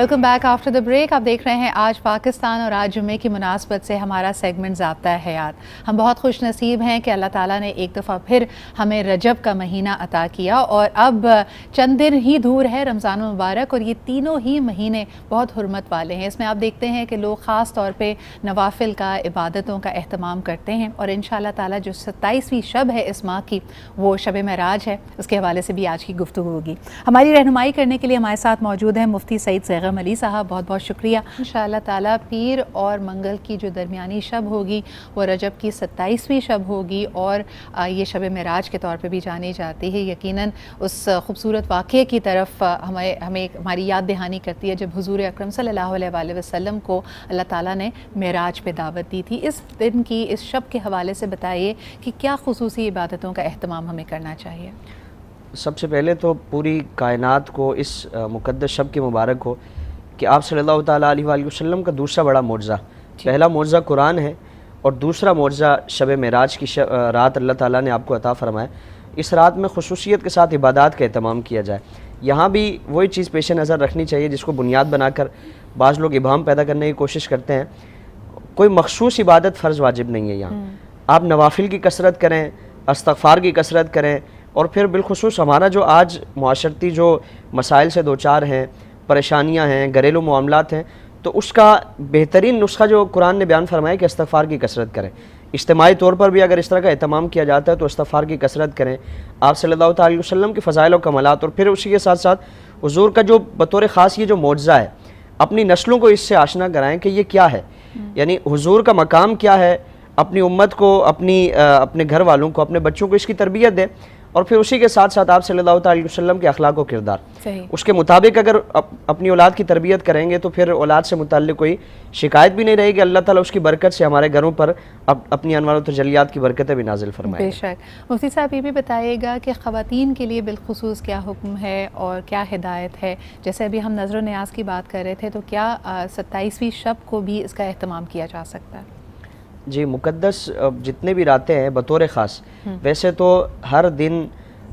Welcome back after the break. آپ دیکھ رہے ہیں آج پاکستان اور آج جمعے کی مناسبت سے ہمارا سیگمنٹ ضابطہ حیات. ہم بہت خوش نصیب ہیں کہ اللہ تعالیٰ نے ایک دفعہ پھر ہمیں رجب کا مہینہ عطا کیا اور اب چند دن ہی دور ہے رمضان المبارک اور یہ تینوں ہی مہینے بہت حرمت والے ہیں. اس میں آپ دیکھتے ہیں کہ لوگ خاص طور پہ نوافل کا عبادتوں کا اہتمام کرتے ہیں اور انشاءاللہ تعالیٰ جو 27ویں شب ہے اس ماہ کی وہ شب معراج ہے. اس کے حوالے سے بھی آج کی گفتگو ہوگی. ہماری رہنمائی کرنے کے لیے ہمارے ساتھ موجود ہیں مفتی سعید سیغم علی صاحب. بہت بہت شکریہ. انشاءاللہ تعالیٰ پیر اور منگل کی جو درمیانی شب ہوگی وہ رجب کی 27ویں شب ہوگی اور یہ شب معراج کے طور پہ بھی جانی جاتی ہے. یقیناً اس خوبصورت واقعے کی طرف ہمیں ہماری یاد دہانی کرتی ہے جب حضور اکرم صلی اللہ علیہ وآلہ وسلم کو اللہ تعالیٰ نے معراج پہ دعوت دی تھی. اس دن کی اس شب کے حوالے سے بتائیے کہ کیا خصوصی عبادتوں کا اہتمام ہمیں کرنا چاہیے. سب سے پہلے تو پوری کائنات کو اس مقدس شب کی مبارک ہو کہ آپ صلی اللہ تعالیٰ علیہ وآلہ وسلم کا دوسرا بڑا معجزہ، پہلا معجزہ قرآن ہے اور دوسرا معجزہ شب معراج کی رات اللہ تعالیٰ نے آپ کو عطا فرمایا. اس رات میں خصوصیت کے ساتھ عبادات کا اہتمام کیا جائے. یہاں بھی وہی چیز پیش نظر رکھنی چاہیے جس کو بنیاد بنا کر بعض لوگ ابہام پیدا کرنے کی کوشش کرتے ہیں. کوئی مخصوص عبادت فرض واجب نہیں ہے. یہاں آپ نوافل کی کثرت کریں، استغفار کی کثرت کریں اور پھر بالخصوص ہمارا جو آج معاشرتی جو مسائل سے دوچار ہیں، پریشانیاں ہیں، گھریلو معاملات ہیں، تو اس کا بہترین نسخہ جو قرآن نے بیان فرمایا کہ استغفار کی کثرت کریں. اجتماعی طور پر بھی اگر اس طرح کا اہتمام کیا جاتا ہے تو استغفار کی کثرت کریں. آپ صلی اللہ تعالی وسلم کی فضائل و کمالات اور پھر اسی کے ساتھ ساتھ حضور کا جو بطور خاص یہ جو معجزہ ہے اپنی نسلوں کو اس سے آشنا کرائیں کہ یہ کیا ہے، یعنی حضور کا مقام کیا ہے. اپنی امت کو، اپنے گھر والوں کو، اپنے بچوں کو اس کی تربیت دیں اور پھر اسی کے ساتھ ساتھ آپ صلی اللہ تعالی وسلم کے اخلاق و کردار اس کے مطابق اگر اپنی اولاد کی تربیت کریں گے تو پھر اولاد سے متعلق کوئی شکایت بھی نہیں رہے گی. اللہ تعالیٰ اس کی برکت سے ہمارے گھروں پر اپنی انوار و تجلیات کی برکتیں بھی نازل فرمائے. بے شک. مفتی صاحب یہ بھی بتائیے گا کہ خواتین کے لیے بالخصوص کیا حکم ہے اور کیا ہدایت ہے. جیسے ابھی ہم نذر و نیاز کی بات کر رہے تھے تو کیا 27ویں شب کو بھی اس کا اہتمام کیا جا سکتا ہے؟ جی، مقدس جتنے بھی راتیں ہیں بطور خاص ویسے تو ہر دن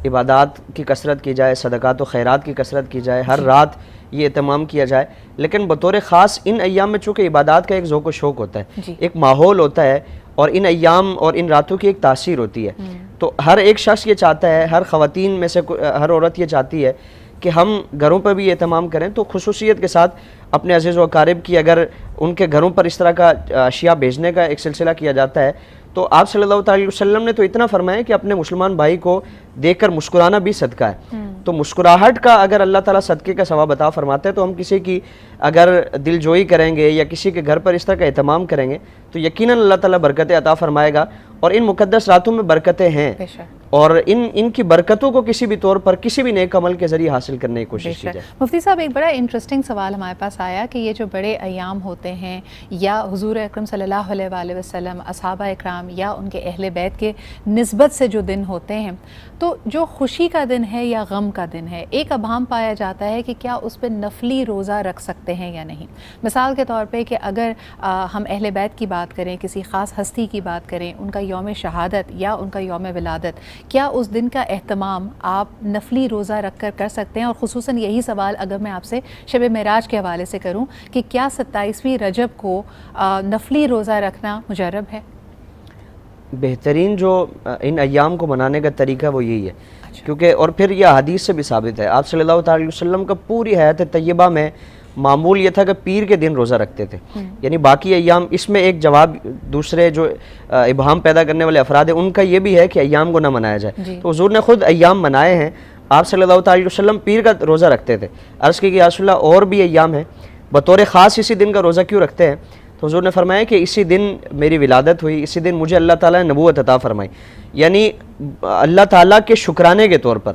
عبادات کی کثرت کی جائے، صدقات و خیرات کی کثرت کی جائے، ہر رات یہ اہتمام کیا جائے، لیکن بطور خاص ان ایام میں چونکہ عبادات کا ایک ذوق و شوق ہوتا ہے، ایک ماحول ہوتا ہے اور ان ایام اور ان راتوں کی ایک تاثیر ہوتی ہے. تو ہر ایک شخص یہ چاہتا ہے، ہر خواتین میں سے ہر عورت یہ چاہتی ہے کہ ہم گھروں پر بھی اہتمام کریں. تو خصوصیت کے ساتھ اپنے عزیز و اقارب کی اگر ان کے گھروں پر اس طرح کا اشیاء بھیجنے کا ایک سلسلہ کیا جاتا ہے تو آپ صلی اللہ تعالی وسلم نے تو اتنا فرمایا کہ اپنے مسلمان بھائی کو دیکھ کر مسکرانا بھی صدقہ ہے. تو مسکراہٹ کا اگر اللہ تعالیٰ صدقے کا ثواب عطا فرماتے ہیں تو ہم کسی کی اگر دل جوئی کریں گے یا کسی کے گھر پر اس طرح کا اہتمام کریں گے تو یقیناً اللہ تعالیٰ برکتیں عطا فرمائے گا. اور ان مقدس راتوں میں برکتیں ہیں اور ان کی برکتوں کو کسی بھی طور پر کسی بھی نیک عمل کے ذریعے حاصل کرنے کی کوشش کی جائے. مفتی صاحب ایک بڑا انٹرسٹنگ سوال ہمارے پاس آیا کہ یہ جو بڑے ایام ہوتے ہیں یا حضور اکرم صلی اللہ علیہ وآلہ وسلم، اصحابہ اکرام یا ان کے اہل بیت کے نسبت سے جو دن ہوتے ہیں تو جو خوشی کا دن ہے یا غم کا دن ہے، ایک ابہام پایا جاتا ہے کہ کیا اس پہ نفلی روزہ رکھ سکتے ہیں یا نہیں. مثال کے طور پہ کہ اگر ہم اہل بیت کی بات کریں، کسی خاص ہستی کی بات کریں، ان کا یوم شہادت یا ان کا یوم ولادت، کیا اس دن کا اہتمام آپ نفلی روزہ رکھ کر سکتے ہیں؟ اور خصوصاً یہی سوال اگر میں آپ سے شب معراج کے حوالے سے کروں کہ کیا 27ویں رجب کو نفلی روزہ رکھنا مجرب ہے؟ بہترین جو ان ایام کو منانے کا طریقہ وہ یہی ہے کیونکہ اور پھر یہ حدیث سے بھی ثابت ہے. آپ صلی اللہ تعالی وسلم کا پوری حیات طیبہ میں معمول یہ تھا کہ پیر کے دن روزہ رکھتے تھے. یعنی باقی ایام، اس میں ایک جواب دوسرے جو ابہام پیدا کرنے والے افراد ہیں ان کا یہ بھی ہے کہ ایام کو نہ منایا جائے. تو حضور نے خود ایام منائے ہیں. آپ صلی اللہ تعالی وسلم پیر کا روزہ رکھتے تھے. عرض کی کہ یا رسول اللہ اور بھی ایام ہیں، بطور خاص اسی دن کا روزہ کیوں رکھتے ہیں؟ تو حضور نے فرمایا کہ اسی دن میری ولادت ہوئی، اسی دن مجھے اللہ تعالیٰ نے نبوت عطا فرمائی. یعنی اللہ تعالیٰ کے شکرانے کے طور پر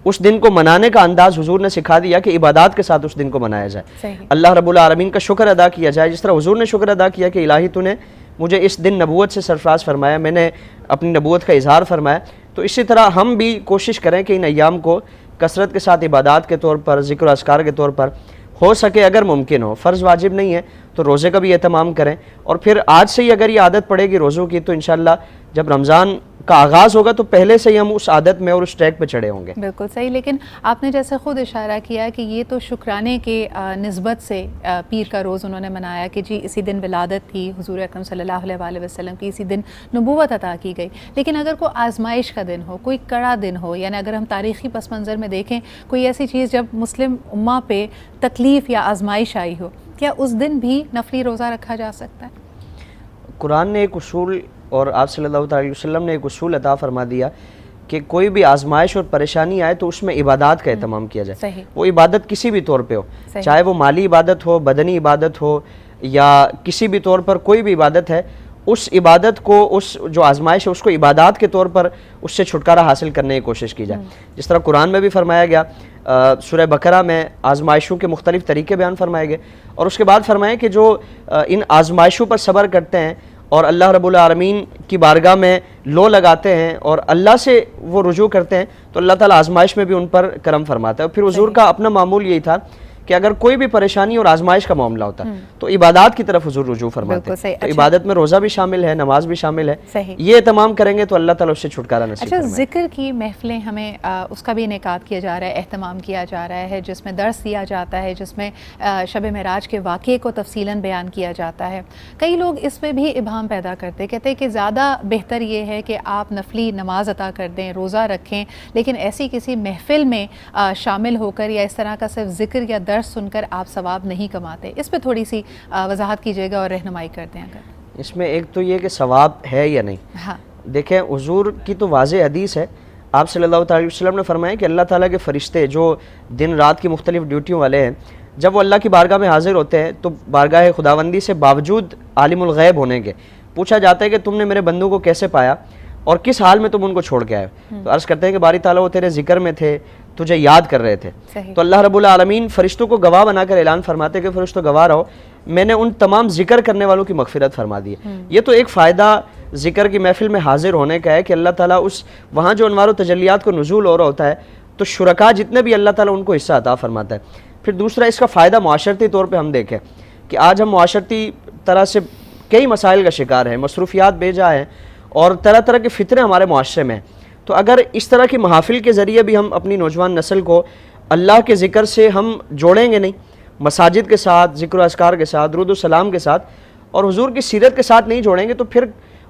اس دن کو منانے کا انداز حضور نے سکھا دیا کہ عبادات کے ساتھ اس دن کو منایا جائے. اللہ رب العالمین کا شکر ادا کیا جائے جس طرح حضور نے شکر ادا کیا کہ الہی تو نے مجھے اس دن نبوت سے سرفراز فرمایا، میں نے اپنی نبوت کا اظہار فرمایا. تو اسی طرح ہم بھی کوشش کریں کہ ان ایام کو کثرت کے ساتھ عبادات کے طور پر، ذکر و اذکار کے طور پر ہو سکے اگر ممکن ہو، فرض واجب نہیں ہے تو روزے کا بھی اہتمام کریں. اور پھر آج سے ہی اگر یہ عادت پڑے گی روزوں کی تو انشاءاللہ جب رمضان کا آغاز ہوگا تو پہلے سے ہی ہم اس عادت میں اور اس ٹریک پہ چڑھے ہوں گے. بالکل صحیح. لیکن آپ نے جیسے خود اشارہ کیا کہ یہ تو شکرانے کے نسبت سے پیر کا روز انہوں نے منایا کہ جی اسی دن ولادت تھی حضور اکرم صلی اللہ علیہ وآلہ وسلم کی, اسی دن نبوت عطا کی گئی. لیکن اگر کوئی آزمائش کا دن ہو, کوئی کڑا دن ہو, یعنی اگر ہم تاریخی پس منظر میں دیکھیں کوئی ایسی چیز جب مسلم امہ پہ تکلیف یا آزمائش آئی ہو, کیا اس دن بھی نفلی روزہ رکھا جا سکتا ہے؟ قرآن نے ایک اصول اور آپ صلی اللہ علیہ وسلم نے ایک اصول عطا فرما دیا کہ کوئی بھی آزمائش اور پریشانی آئے تو اس میں عبادات کا اہتمام کیا جائے. صحیح. وہ عبادت کسی بھی طور پہ ہو, چاہے وہ مالی عبادت ہو, بدنی عبادت ہو, یا کسی بھی طور پر کوئی بھی عبادت ہے, اس عبادت کو, اس جو آزمائش ہے اس کو عبادات کے طور پر اس سے چھٹکارا حاصل کرنے کی کوشش کی جائے. جس طرح قرآن میں بھی فرمایا گیا, سورہ بقرہ میں آزمائشوں کے مختلف طریقے بیان فرمائے گئے, اور اس کے بعد فرمائے کہ جو ان آزمائشوں پر صبر کرتے ہیں اور اللہ رب العالمین کی بارگاہ میں لو لگاتے ہیں اور اللہ سے وہ رجوع کرتے ہیں تو اللہ تعالیٰ آزمائش میں بھی ان پر کرم فرماتا ہے. اور پھر حضور کا اپنا معمول یہی تھا کہ اگر کوئی بھی پریشانی اور آزمائش کا معاملہ ہوتا تو عبادات کی طرف حضور رجوع فرماتے ہیں. تو عبادت میں روزہ بھی شامل ہے, نماز بھی شامل ہے. یہ اہتمام کریں گے تو اللہ تعالیٰ اس سے چھٹکارا نصیب فرمائے. اچھا, ذکر کی محفلیں ہمیں اس کا بھی انعقاد کیا جا رہا ہے, اہتمام کیا جا رہا ہے, جس میں درس دیا جاتا ہے, جس میں شب معراج کے واقعے کو تفصیلاً بیان کیا جاتا ہے. کئی لوگ اس میں بھی ابہام پیدا کرتے, کہتے ہیں کہ زیادہ بہتر یہ ہے کہ آپ نفلی نماز عطا کر دیں, روزہ رکھیں, لیکن ایسی کسی محفل میں شامل ہو کر یا اس طرح کا صرف ذکر یا درس سن کر آپ ثواب نہیں کماتے. اس پہ تھوڑی سی وضاحت کیجیے گا اور رہنمائی کر دیں اگر. اس میں ایک تو یہ کہ ثواب ہے یا نہیں. ہاں, دیکھیں حضور کی تو واضح حدیث ہے, آپ صلی اللہ علیہ وسلم نے فرمایا کہ اللہ تعالیٰ کے فرشتے جو دن رات کی مختلف ڈیوٹیوں والے ہیں, جب وہ اللہ کی بارگاہ میں حاضر ہوتے ہیں تو بارگاہ خداوندی سے باوجود عالم الغیب ہونے کے پوچھا جاتا ہے کہ تم نے میرے بندوں کو کیسے پایا اور کس حال میں تم ان کو چھوڑ کے آئے. تو عرض کرتے ہیں کہ باری تعالیٰ وہ تیرے ذکر میں تھے, تجھے یاد کر رہے تھے. تو اللہ رب العالمین فرشتوں کو گواہ بنا کر اعلان فرماتے کہ فرشتوں گواہ رہو, میں نے ان تمام ذکر کرنے والوں کی مغفرت فرما دی ہے. یہ تو ایک فائدہ ذکر کی محفل میں حاضر ہونے کا ہے کہ اللہ تعالیٰ اس وہاں جو انوار و تجلیات کو نزول ہو رہا ہوتا ہے تو شرکاء جتنے بھی اللہ تعالیٰ ان کو حصہ عطا فرماتا ہے. پھر دوسرا اس کا فائدہ معاشرتی طور پہ ہم دیکھیں کہ آج ہم معاشرتی طرح سے کئی مسائل کا شکار ہیں, مصروفیات بے جا ہیں اور طرح طرح کے فتنے ہمارے معاشرے میں ہیں. تو اگر اس طرح کی محافل کے ذریعے بھی ہم اپنی نوجوان نسل کو اللہ کے ذکر سے ہم جوڑیں گے نہیں, مساجد کے ساتھ, ذکر و اذکار کے ساتھ, درود و سلام کے ساتھ اور حضور کی سیرت کے ساتھ نہیں جوڑیں گے تو پھر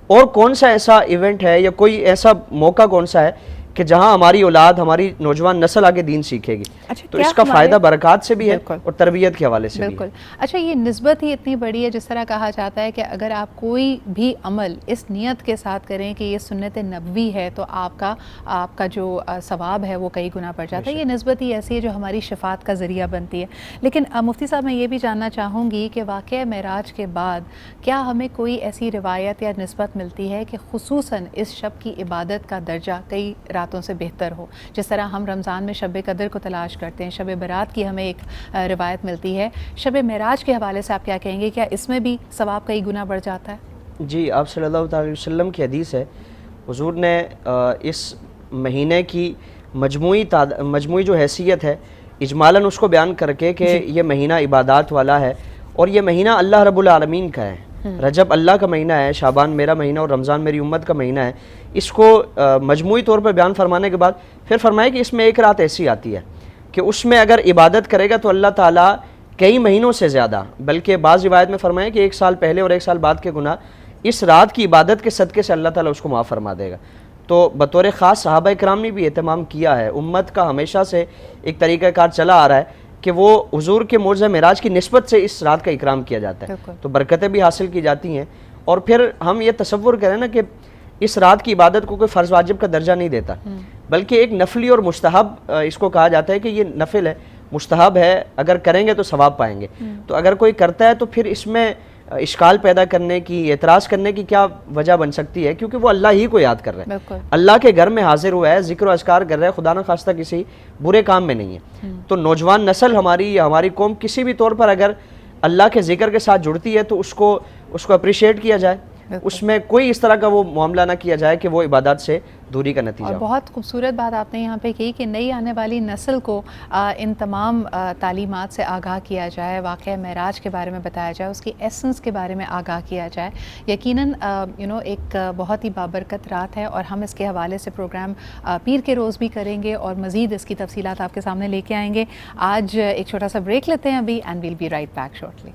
اور کون سا ایسا ایونٹ ہے یا کوئی ایسا موقع کون سا ہے کہ جہاں ہماری اولاد, ہماری نوجوان نسل آگے دین سیکھے گی. تو اس کا فائدہ برکات سے بھی ہے اور تربیت کے حوالے سے بھی. بالکل. اچھا, یہ نسبت ہی اتنی بڑی ہے, جس طرح کہا جاتا ہے کہ اگر آپ کوئی بھی عمل اس نیت کے ساتھ کریں کہ یہ سنت نبوی ہے تو آپ کا جو ثواب ہے وہ کئی گنا بڑھ جاتا ہے. یہ نسبت ہی ایسی ہے جو ہماری شفاعت کا ذریعہ بنتی ہے. لیکن مفتی صاحب, میں یہ بھی جاننا چاہوں گی کہ واقعہ معراج کے بعد کیا ہمیں کوئی ایسی روایت یا نسبت ملتی ہے کہ خصوصاً اس شب کی عبادت کا درجہ کئی راتوں سے بہتر ہو؟ جس طرح ہم رمضان میں شب قدر کو تلاش کرتے ہیں, شب برات کی ہمیں ایک روایت ملتی ہے, شب معراج کے حوالے سے آپ کیا کہیں گے, کیا اس میں بھی ثواب کئی گنا بڑھ جاتا ہے؟ جی, آپ صلی اللہ علیہ وسلم کی حدیث ہے, حضور نے اس مہینے کی مجموعی جو حیثیت ہے اجمالاً اس کو بیان کر کے کہ یہ مہینہ عبادات والا ہے اور یہ مہینہ اللہ رب العالمین کا ہے. رجب اللہ کا مہینہ ہے, شعبان میرا مہینہ اور رمضان میری امت کا مہینہ ہے. اس کو مجموعی طور پر بیان فرمانے کے بعد پھر فرمایا کہ اس میں ایک رات ایسی آتی ہے کہ اس میں اگر عبادت کرے گا تو اللہ تعالیٰ کئی مہینوں سے زیادہ, بلکہ بعض روایت میں فرمایا کہ 1 سال پہلے اور 1 سال بعد کے گناہ اس رات کی عبادت کے صدقے سے اللہ تعالیٰ اس کو معاف فرما دے گا. تو بطور خاص صحابہ کرام نے بھی اہتمام کیا ہے. امت کا ہمیشہ سے ایک طریقہ کار چلا آ رہا ہے کہ وہ حضور کے معجزہ معراج کی نسبت سے اس رات کا اکرام کیا جاتا ہے, تو برکتیں بھی حاصل کی جاتی ہیں. اور پھر ہم یہ تصور کریں نا کہ اس رات کی عبادت کو کوئی فرض واجب کا درجہ نہیں دیتا, بلکہ ایک نفلی اور مستحب اس کو کہا جاتا ہے کہ یہ نفل ہے, مستحب ہے, اگر کریں گے تو ثواب پائیں گے. تو اگر کوئی کرتا ہے تو پھر اس میں اشکال پیدا کرنے کی, اعتراض کرنے کی کیا وجہ بن سکتی ہے, کیونکہ وہ اللہ ہی کو یاد کر رہے ہیں, اللہ کے گھر میں حاضر ہوا ہے, ذکر و اذکار کر رہا ہے, خدا نہ خواستہ کسی برے کام میں نہیں ہے. تو نوجوان نسل ہماری یا ہماری قوم کسی بھی طور پر اگر اللہ کے ذکر کے ساتھ جڑتی ہے تو اس کو اپریشیٹ کیا جائے, اس میں کوئی اس طرح کا وہ معاملہ نہ کیا جائے کہ وہ عبادات سے دوری کا نتیجہ اور ہو۔ بہت خوبصورت بات آپ نے یہاں پہ کی کہ نئی آنے والی نسل کو ان تمام تعلیمات سے آگاہ کیا جائے، واقعہ معراج کے بارے میں بتایا جائے، اس کی ایسنس کے بارے میں آگاہ کیا جائے۔ یقیناً ایک بہت ہی بابرکت رات ہے، اور ہم اس کے حوالے سے پروگرام پیر کے روز بھی کریں گے اور مزید اس کی تفصیلات آپ کے سامنے لے کے آئیں گے۔ آج ایک چھوٹا سا بریک لیتے ہیں ابھی، and we'll be right back shortly.